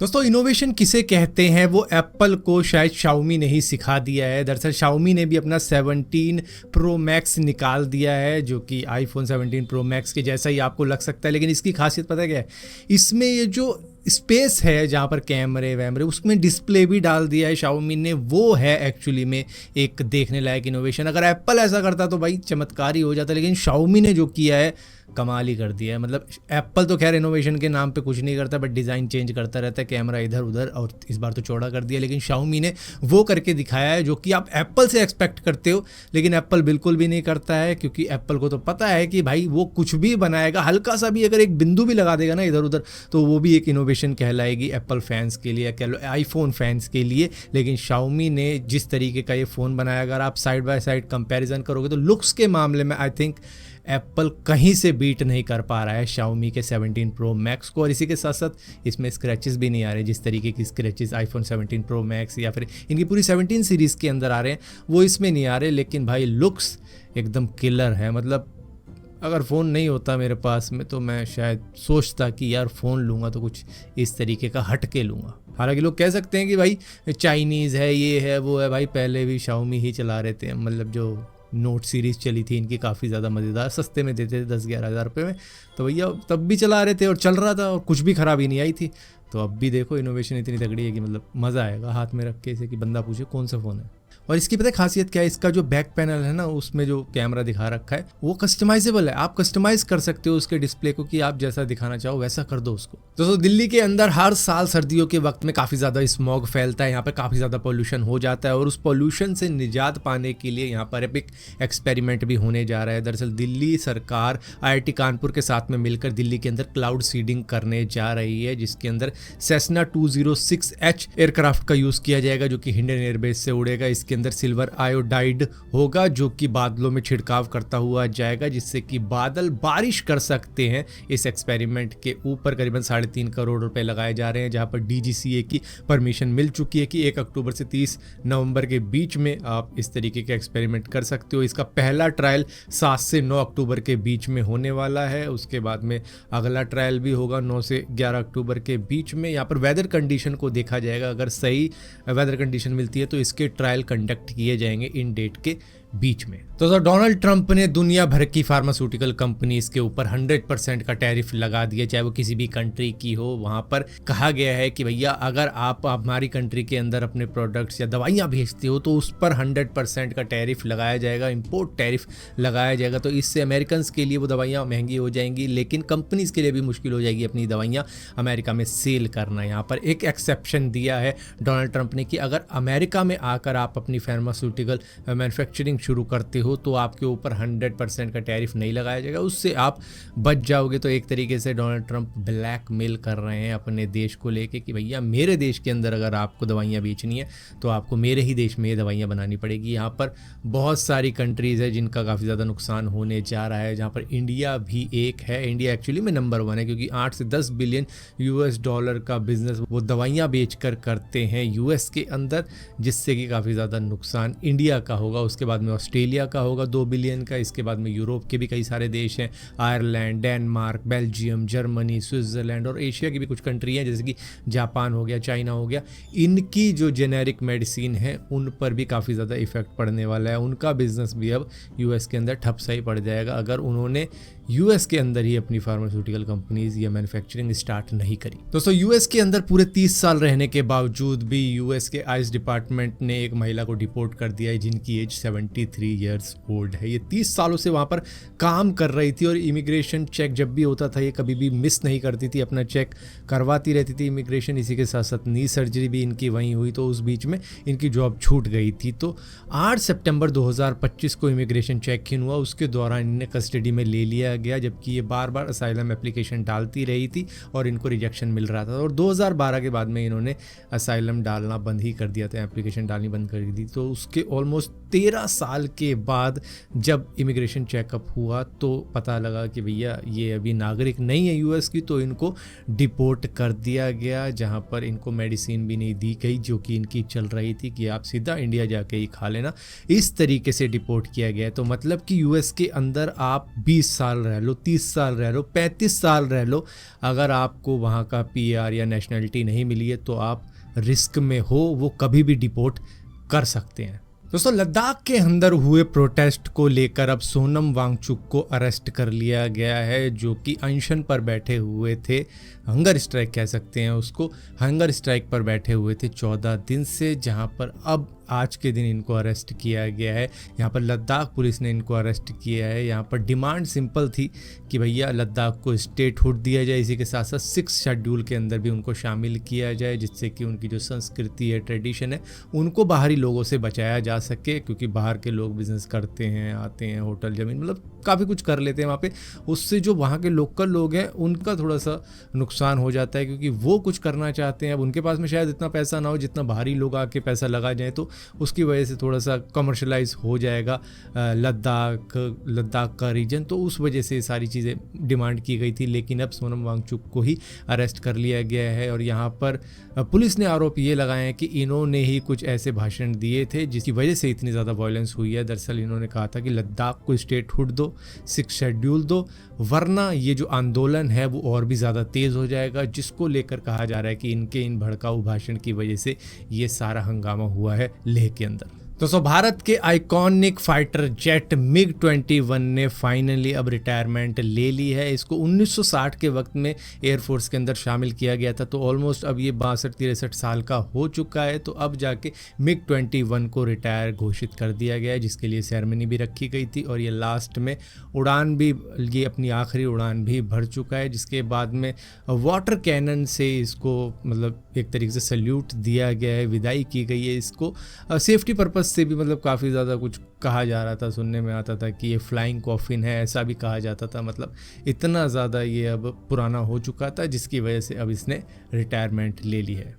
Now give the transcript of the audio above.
दोस्तों इनोवेशन किसे कहते हैं वो एप्पल को शायद शाओमी ने ही सिखा दिया है। दरअसल शाओमी ने भी अपना 17 प्रो मैक्स निकाल दिया है जो कि आईफोन 17 प्रो मैक्स के जैसा ही आपको लग सकता है, लेकिन इसकी खासियत पता है क्या है? इसमें ये जो स्पेस है जहाँ पर कैमरे वैमरे उसमें डिस्प्ले भी डाल दिया है शाओमी ने, वो है एक्चुअली में एक देखने लायक इनोवेशन। अगर एप्पल ऐसा करता तो भाई चमत्कार ही हो जाता, लेकिन शाओमी ने जो किया है कमाल ही कर दिया है। मतलब एप्पल तो खैर इनोवेशन के नाम पे कुछ नहीं करता, बट डिज़ाइन चेंज करता रहता है, कैमरा इधर उधर, और इस बार तो चौड़ा कर दिया। लेकिन शाओमी ने वो करके दिखाया है जो कि आप एप्पल से एक्सपेक्ट करते हो, लेकिन एप्पल बिल्कुल भी नहीं करता है, क्योंकि एप्पल को तो पता है कि भाई वो कुछ भी बनाएगा, हल्का सा भी अगर एक बिंदु भी लगा देगा ना इधर उधर, तो वो भी एक इनोवेशन कहलाएगी एप्पल फैंस के लिए, कह लो आईफोन फैंस के लिए। लेकिन शाओमी ने जिस तरीके का ये फ़ोन बनाया, अगर आप साइड बाय साइड कंपैरिजन करोगे तो लुक्स के मामले में आई थिंक एप्पल कहीं से बीट नहीं कर पा रहा है शाओमी के 17 प्रो मैक्स को। और इसी के साथ साथ इसमें स्क्रैचेस भी नहीं आ रहे, जिस तरीके की स्क्रैचेस आईफोन 17 प्रो मैक्स या फिर इनकी पूरी 17 सीरीज़ के अंदर आ रहे हैं वो इसमें नहीं आ रहे। लेकिन भाई लुक्स एकदम किलर है। मतलब अगर फ़ोन नहीं होता मेरे पास में तो मैं शायद सोचता कि यार फ़ोन लूँगा तो कुछ इस तरीके का हट के लूँगा। हालांकि लोग कह सकते हैं कि भाई चाइनीज़ है, ये है, वो है, भाई पहले भी शाओमी ही चला रहे थे। मतलब जो नोट सीरीज़ चली थी इनकी काफ़ी ज़्यादा मज़ेदार, सस्ते में देते थे 10-11 हज़ार रुपये में, तो भैया तब भी चला रहे थे और चल रहा था और कुछ भी ख़राबी नहीं आई थी। तो अब भी देखो इनोवेशन इतनी तगड़ी है कि मतलब मज़ा आएगा हाथ में रख के इसे कि बंदा पूछे कौन सा फ़ोन है। और इसकी पता है खासियत क्या है? इसका जो बैक पैनल है ना, उसमें जो कैमरा दिखा रखा है वो कस्टमाइजेबल है। आप कस्टमाइज कर सकते हो उसके डिस्प्ले को कि आप जैसा दिखाना चाहो वैसा कर दो उसको। दोस्तों दिल्ली के अंदर हर साल सर्दियों के वक्त में काफ़ी ज़्यादा स्मॉग फैलता है, यहाँ पर काफ़ी ज़्यादा पोल्यूशन हो जाता है, और उस पोल्यूशन से निजात पाने के लिए यहाँ पर एक एक्सपेरिमेंट भी होने जा रहा है। दरअसल दिल्ली सरकार IIT कानपुर के साथ में मिलकर दिल्ली के अंदर क्लाउड सीडिंग करने जा रही है, जिसके अंदर सेस्ना 206H एयरक्राफ्ट का यूज़ किया जाएगा जो कि हिंडन एयरबेस से उड़ेगा। इसके अंदर सिल्वर आयोडाइड होगा जो कि बादलों में छिड़काव करता हुआ जाएगा, जिससे कि बादल बारिश कर सकते हैं। इस एक्सपेरिमेंट के ऊपर करीबन 3.5 करोड़ रुपए लगाए जा रहे हैं, जहां पर DGCA की परमिशन मिल चुकी है कि 1 अक्टूबर से 30 नवंबर के बीच में आप इस तरीके के एक्सपेरिमेंट कर सकते हो। इसका पहला ट्रायल 7 से 9 अक्टूबर के बीच में होने वाला है। उसके बाद में अगला ट्रायल भी होगा 9 से 11 अक्टूबर के बीच में। यहाँ पर वेदर कंडीशन को देखा जाएगा, अगर सही वेदर कंडीशन मिलती है तो इसके ट्रायल कंडक्ट किए जाएंगे इन डेट के बीच में। तो डोनाल्ड ट्रंप ने दुनिया भर की फार्मास्यूटिकल कंपनीज के ऊपर 100% का टैरिफ लगा दिया, चाहे वो किसी भी कंट्री की हो। वहां पर कहा गया है कि भैया अगर आप हमारी कंट्री के अंदर अपने प्रोडक्ट्स या दवाइयां भेजते हो तो उस पर 100% का टैरिफ लगाया जाएगा, इंपोर्ट टैरिफ लगाया जाएगा। तो इससे अमेरिकन के लिए वो दवाइयाँ महंगी हो जाएंगी, लेकिन कंपनीज के लिए भी मुश्किल हो जाएगी अपनी दवाइयाँ अमेरिका में सेल करना। यहाँ पर एक एक्सेप्शन दिया है डोनाल्ड ट्रंप ने कि अगर अमेरिका में आकर आप अपनी फार्मास्यूटिकल मैन्युफैक्चरिंग शुरू करते हो तो आपके ऊपर 100% का टैरिफ नहीं लगाया जाएगा, उससे आप बच जाओगे। तो एक तरीके से डोनाल्ड ट्रंप ब्लैकमेल कर रहे हैं अपने देश को लेके कि भैया मेरे देश के अंदर अगर आपको दवाइयाँ बेचनी है तो आपको मेरे ही देश में ये दवाइयाँ बनानी पड़ेगी। यहाँ पर बहुत सारी कंट्रीज़ है जिनका काफ़ी ज़्यादा नुकसान होने जा रहा है, जहाँ पर इंडिया भी एक है। इंडिया एक्चुअली में नंबर 1 है, क्योंकि 8 से 10 बिलियन US$ का बिजनेस वो दवाइयाँ बेचकर करते हैं US के अंदर, जिससे कि काफ़ी ज़्यादा नुकसान इंडिया का होगा। उसके बाद में ऑस्ट्रेलिया का होगा 2 बिलियन का। इसके बाद में यूरोप के भी कई सारे देश हैं, Ireland, Denmark, Belgium, Germany, Switzerland, और एशिया की भी कुछ कंट्री हैं जैसे कि जापान हो गया, चाइना हो गया। इनकी जो जेनेरिक मेडिसिन है उन पर भी काफ़ी ज़्यादा इफेक्ट पड़ने वाला है। उनका बिजनेस भी अब US के अंदर ठप सा ही पड़ जाएगा अगर उन्होंने US के अंदर ही अपनी फार्मास्यूटिकल कंपनीज या मैन्युफैक्चरिंग स्टार्ट नहीं करी। दोस्तों US के अंदर पूरे 30 साल रहने के बावजूद भी US के आइस डिपार्टमेंट ने एक महिला को डिपोर्ट कर दिया है जिनकी एज 73 ईयर्स ओल्ड है। ये 30 सालों से वहाँ पर काम कर रही थी और इमिग्रेशन चेक जब भी होता था ये कभी भी मिस नहीं करती थी, अपना चेक करवाती रहती थी इमिग्रेशन। इसी के साथ साथ नी सर्जरी भी इनकी वहीं हुई, तो उस बीच में इनकी जॉब छूट गई थी। तो 8 सितंबर 2025 को इमिग्रेशन चेक इन हुआ, उसके दौरान इन्हें कस्टडी में ले लिया गया, जबकि ये बार बार असाइलम एप्लीकेशन डालती रही थी और इनको रिजेक्शन मिल रहा था। और 2012 के बाद में इन्होंने असाइलम डालना बंद ही कर दिया था, एप्लीकेशन डालनी बंद कर दी। तो उसके ऑलमोस्ट 13 साल साल के बाद जब इमिग्रेशन चेकअप हुआ तो पता लगा कि भैया ये अभी नागरिक नहीं है यूएस की, तो इनको डिपोर्ट कर दिया गया, जहां पर इनको मेडिसिन भी नहीं दी गई जो कि इनकी चल रही थी कि आप सीधा इंडिया जाके ही खा लेना। इस तरीके से डिपोर्ट किया गया। तो मतलब कि यूएस के अंदर आप 20 साल रह लो, 30 साल रह लो, 35 साल रह लो, अगर आपको वहाँ का पीआर या नेशनलिटी नहीं मिली है तो आप रिस्क में हो, वो कभी भी डिपोर्ट कर सकते हैं। दोस्तों, लद्दाख के अंदर हुए प्रोटेस्ट को लेकर अब सोनम वांगचुक को अरेस्ट कर लिया गया है, जो कि अनशन पर बैठे हुए थे, हंगर स्ट्राइक कह सकते हैं उसको, हंगर स्ट्राइक पर बैठे हुए थे 14 दिन से, जहां पर अब आज के दिन इनको अरेस्ट किया गया है। यहाँ पर लद्दाख पुलिस ने इनको अरेस्ट किया है। यहाँ पर डिमांड सिंपल थी कि भैया लद्दाख को स्टेटहुड दिया जाए, इसी के साथ साथ 6 शेड्यूल के अंदर भी उनको शामिल किया जाए, जिससे कि उनकी जो संस्कृति है, ट्रेडिशन है, उनको बाहरी लोगों से बचाया जा सके, क्योंकि बाहर के लोग बिजनेस करते हैं, आते हैं, होटल ज़मीन मतलब काफ़ी कुछ कर लेते हैं वहाँ पे, उससे जो वहाँ के लोकल लोग हैं उनका थोड़ा सा नुकसान हो जाता है, क्योंकि वो कुछ करना चाहते हैं, अब उनके पास में शायद इतना पैसा ना हो जितना बाहरी लोग आके पैसा लगा जाए, तो उसकी वजह से थोड़ा सा कमर्शलाइज हो जाएगा लद्दाख का रीजन, तो उस वजह से सारी चीज़ें डिमांड की गई थी। लेकिन अब सोनम वांगचुक को ही अरेस्ट कर लिया गया है और यहाँ पर पुलिस ने आरोप ये लगाए हैं कि इन्होंने ही कुछ ऐसे भाषण दिए थे जिसकी वजह से इतनी ज़्यादा वायलेंस हुई है। दरअसल इन्होंने कहा था कि लद्दाख को स्टेटहुड दो, 6 शेड्यूल दो, वरना ये जो आंदोलन है वो और भी ज़्यादा तेज़ हो जाएगा, जिसको लेकर कहा जा रहा है कि इनके इन भड़काऊ भाषण की वजह से ये सारा हंगामा हुआ है लेह के अंदर। दोस्तों, भारत के आइकॉनिक फाइटर जेट MiG-21 ने फाइनली अब रिटायरमेंट ले ली है। इसको 1960 के वक्त में एयरफोर्स के अंदर शामिल किया गया था, तो ऑलमोस्ट अब ये 62-63 साल का हो चुका है। तो अब जाके MiG-21 को रिटायर घोषित कर दिया गया है, जिसके लिए सेरेमनी भी रखी गई थी और ये लास्ट में उड़ान भी, ये अपनी आखिरी उड़ान भी भर चुका है, जिसके बाद में वाटर कैनन से इसको मतलब एक तरीके से सल्यूट दिया गया है, विदाई की गई है इसको। सेफ्टी पर्पस से भी मतलब काफ़ी ज़्यादा कुछ कहा जा रहा था, सुनने में आता था कि ये फ्लाइंग कॉफिन है, ऐसा भी कहा जाता था, मतलब इतना ज़्यादा ये अब पुराना हो चुका था, जिसकी वजह से अब इसने रिटायरमेंट ले ली है।